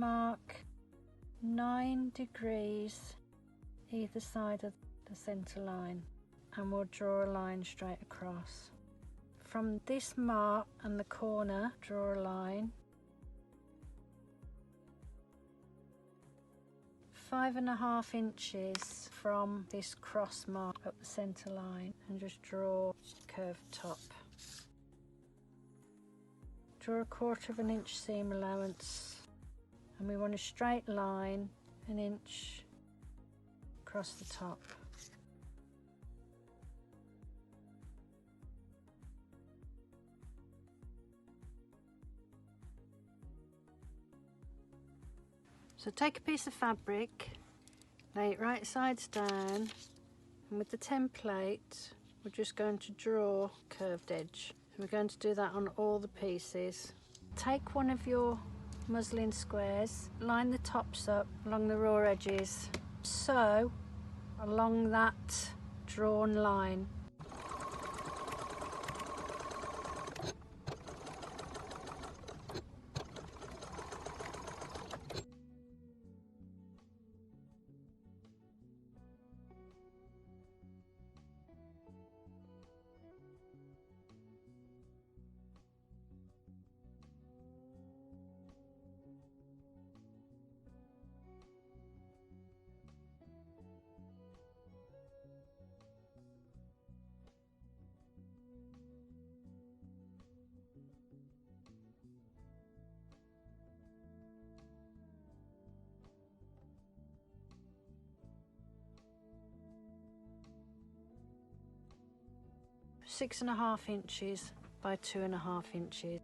mark 9 degrees either side of the center line, and we'll draw a line straight across. From this mark and the corner, draw a line 5.5 inches from this cross mark up the center line, and just draw a curved top. Draw 1/4 inch seam allowance, and we want a straight line 1 inch across the top. So take a piece of fabric, lay it right sides down, and with the template we're just going to draw a curved edge. So we're going to do that on all the pieces. Take one of your muslin squares, line the tops up along the raw edges, sew along that drawn line. Six and a half inches by 2.5 inches.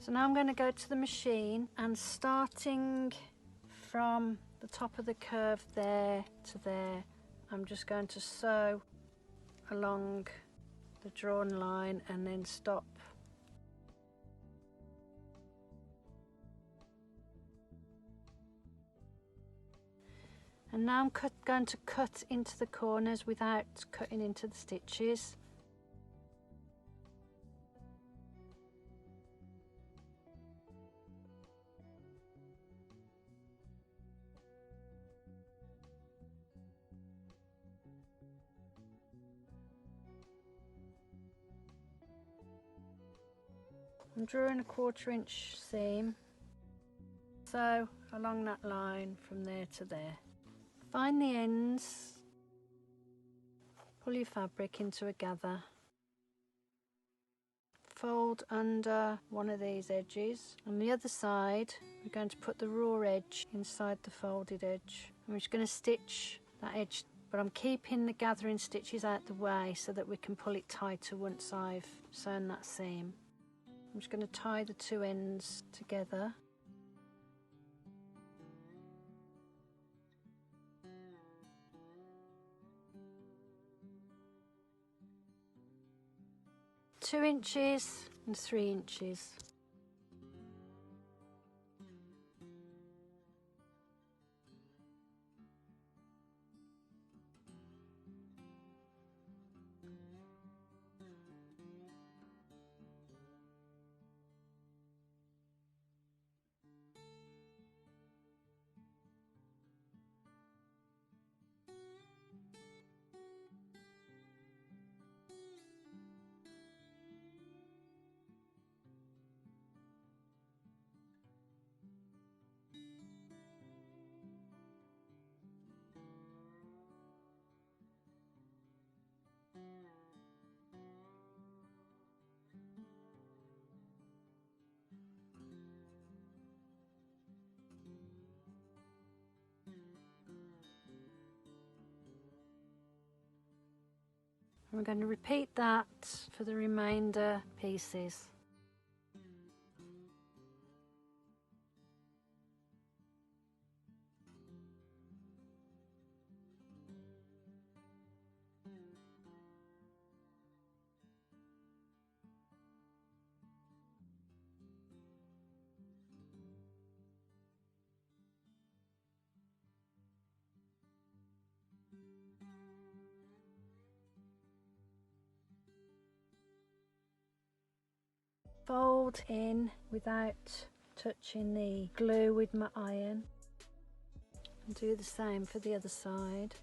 So now I'm going to go to the machine, and starting from the top of the curve there to there, I'm just going to sew along the drawn line and then stop. And now I'm going to cut into the corners without cutting into the stitches. I'm drawing a 1/4 inch seam, so along that line from there to there. Find the ends, pull your fabric into a gather, fold under one of these edges. On the other side we're going to put the raw edge inside the folded edge. I'm just going to stitch that edge, but I'm keeping the gathering stitches out the way so that we can pull it tighter once I've sewn that seam. I'm just going to tie the two ends together. Two inches and 3 inches. And we're going to repeat that for the remainder pieces. fold in without touching the glue with my iron, and do the same for the other side.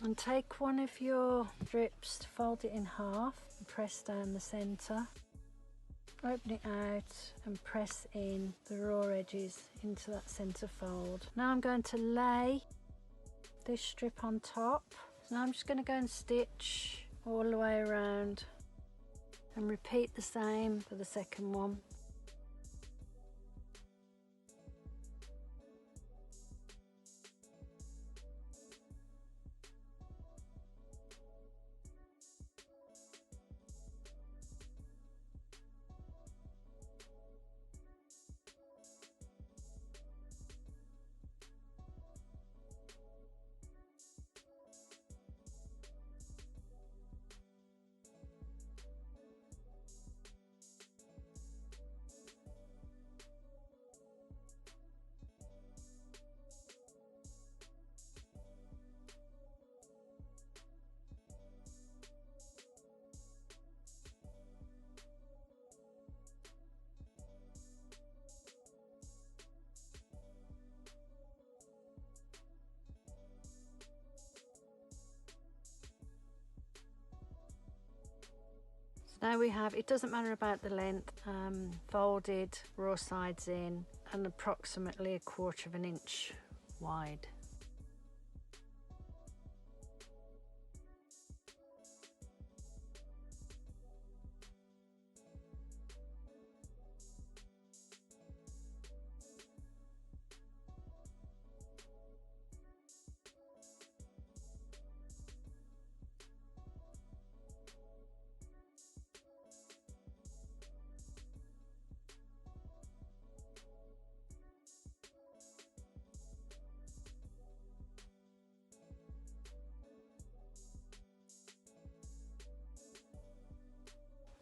And take one of your strips, fold it in half and press down the centre, open it out and press in the raw edges into that centre fold. Now I'm going to lay this strip on top. So now I'm just going to go and stitch all the way around and repeat the same for the second one. Now we have, it doesn't matter about the length, folded raw sides in and approximately 1/4 of an inch wide.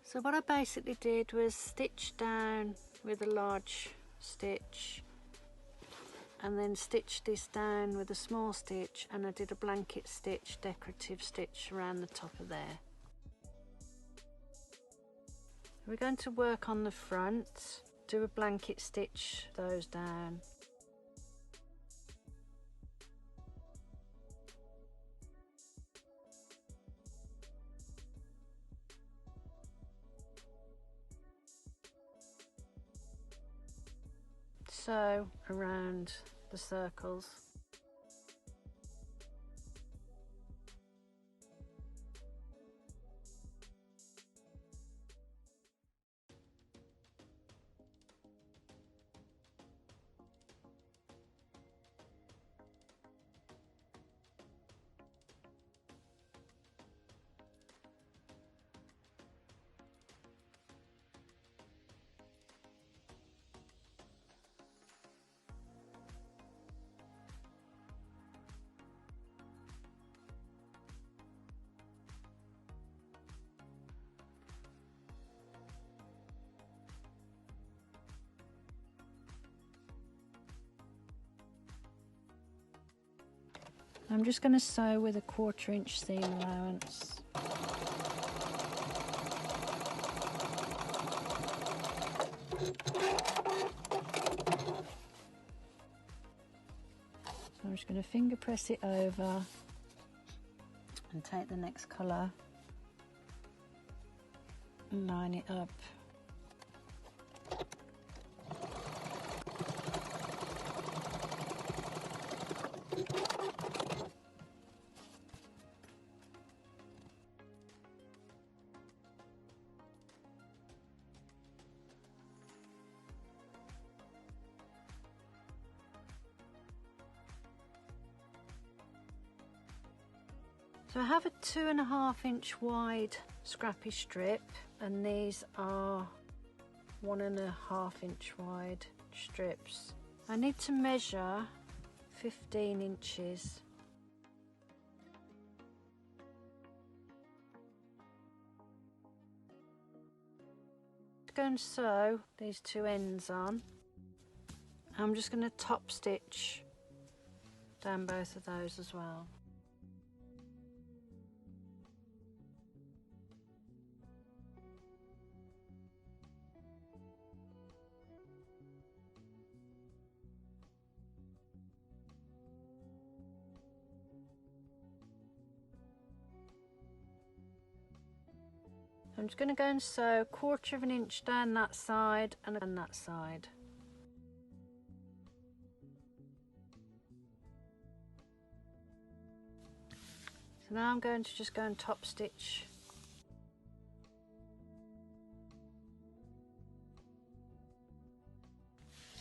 So what I basically did was stitch down with a large stitch and then stitch this down with a small stitch, and I did a blanket stitch, decorative stitch around the top of there. We're going to work on the front, do a blanket stitch those down. So around the circles. I'm just going to sew with a 1/4 inch seam allowance. So I'm just going to finger press it over and take the next colour and line it up. So I have a 2.5 inch wide scrappy strip, and these are 1.5 inch wide strips. I need to measure 15 inches. Go and sew these two ends on. I'm just going to top stitch down both of those as well. I'm just going to go and sew 1/4 of an inch down that side and that side. So now I'm going to just go and top stitch.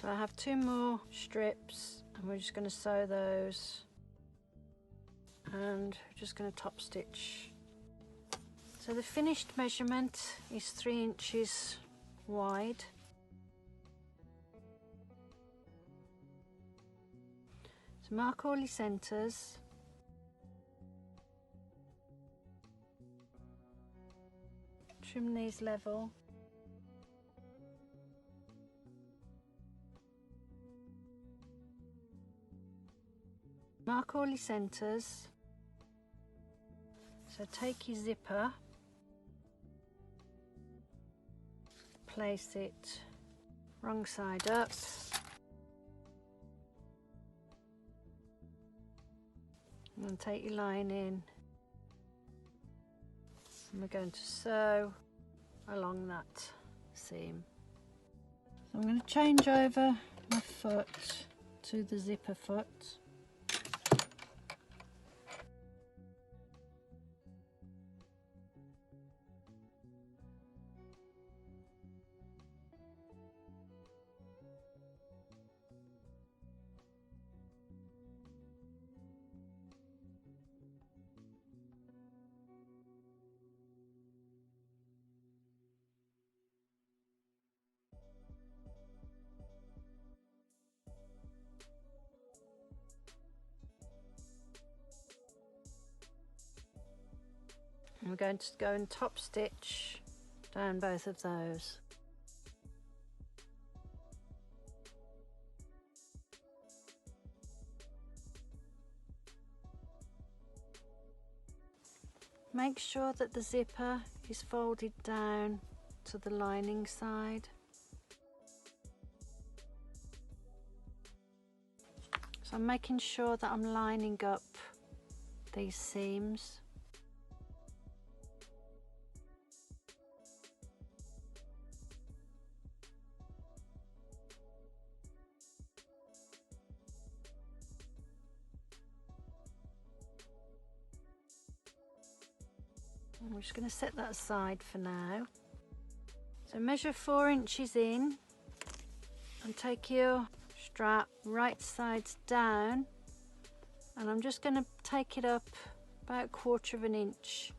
So I have 2 more strips and we're just going to sew those and we're just going to top stitch. So the finished measurement is 3 inches wide. So mark all your centres. Trim these level. Mark all your centres. So take your zipper, place it wrong side up, and then take your line in, and we're going to sew along that seam. So I'm going to change over my foot to the zipper foot. And we're going to go and top stitch down both of those. Make sure that the zipper is folded down to the lining side. So I'm making sure that I'm lining up these seams. I'm just going to set that aside for now. So measure 4 inches in and take your strap right sides down, and I'm just going to take it up about 1/4 of an inch.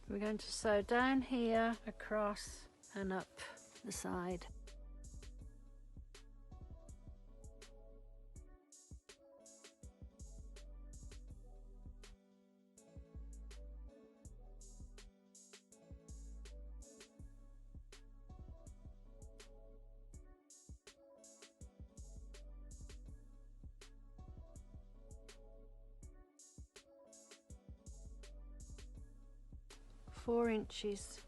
We're going to sew down here, across and up the side. Four inches.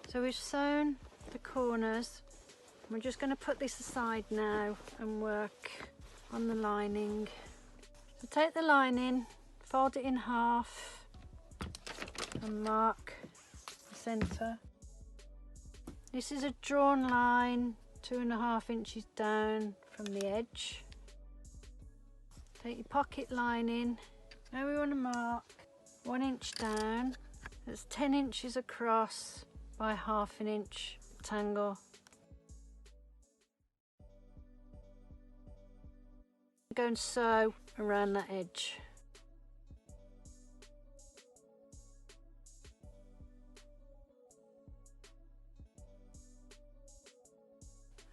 So we've sewn the corners. We're just going to put this aside now and work on the lining. So take the lining, fold it in half and mark the centre. This is a drawn line 2.5 inches down from the edge. Take your pocket lining. Now we want to mark 1 inch down. That's 10 inches across by 1/2 inch rectangle. Go and sew around that edge.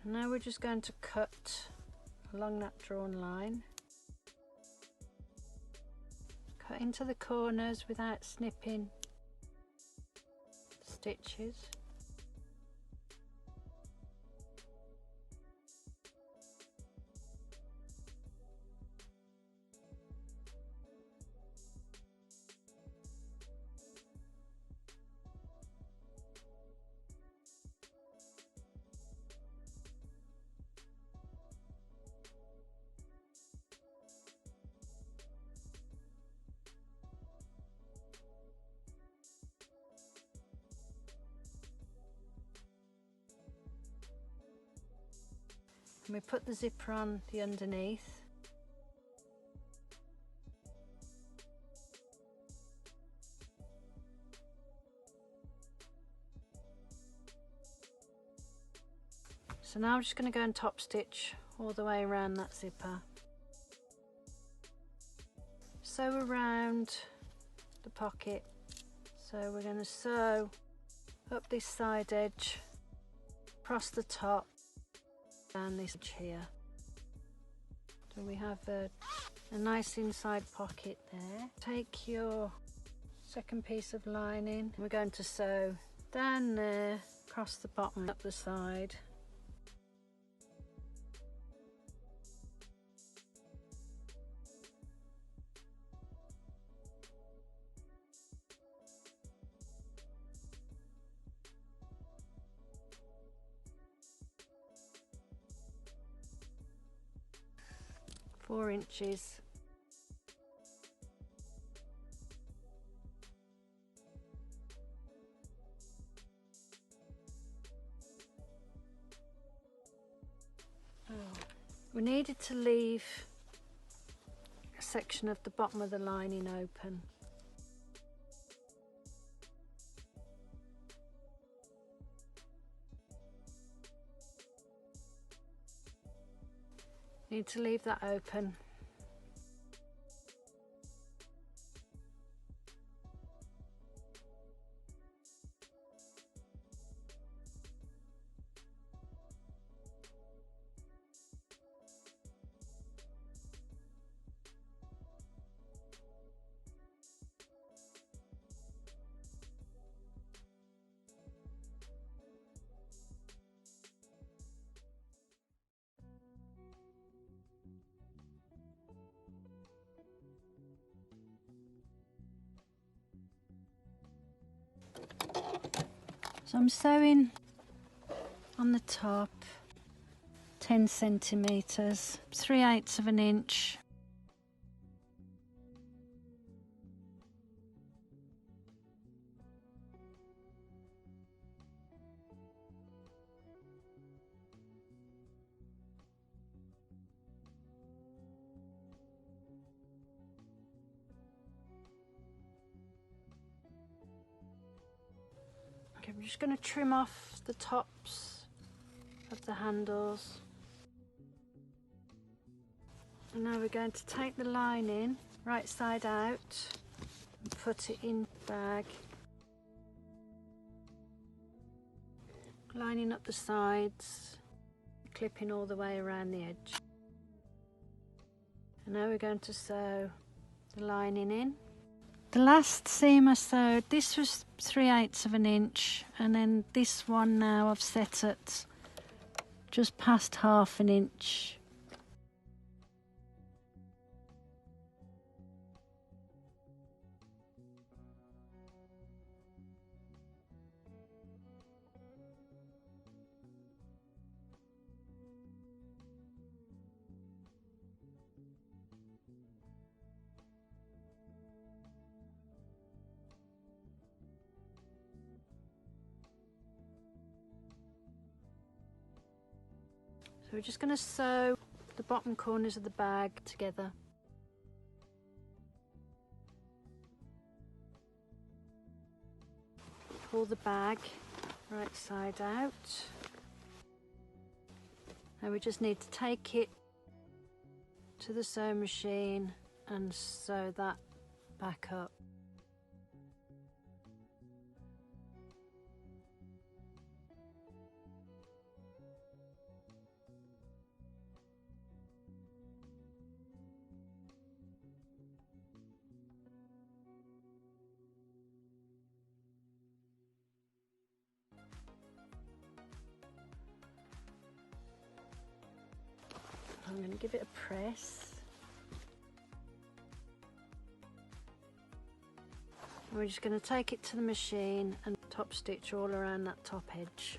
And now we're just going to cut along that drawn line. Cut into the corners without snipping stitches. And we put the zipper on the underneath. So now I'm just going to go and top stitch all the way around that zipper. Sew around the pocket. So we're going to sew up this side edge, across the top, down this edge here. So we have a nice inside pocket there. Take your second piece of lining. We're going to sew down there, across the bottom, up the side. Four inches. We needed to leave a section of the bottom of the lining open. Need to leave that open. So I'm sewing on the top 10 centimetres, 3/8 of an inch. Okay, I'm just going to trim off the tops of the handles. And now we're going to take the lining right side out and put it in the bag. Lining up the sides, clipping all the way around the edge. And now we're going to sew the lining in. The last seam I sewed, this was 3/8 of an inch, and then this one now I've set at just past 1/2 an inch. So we're just going to sew the bottom corners of the bag together. Pull the bag right side out. Now we just need to take it to the sewing machine and sew that back up. I'm going to give it a press. We're just going to take it to the machine and top stitch all around that top edge.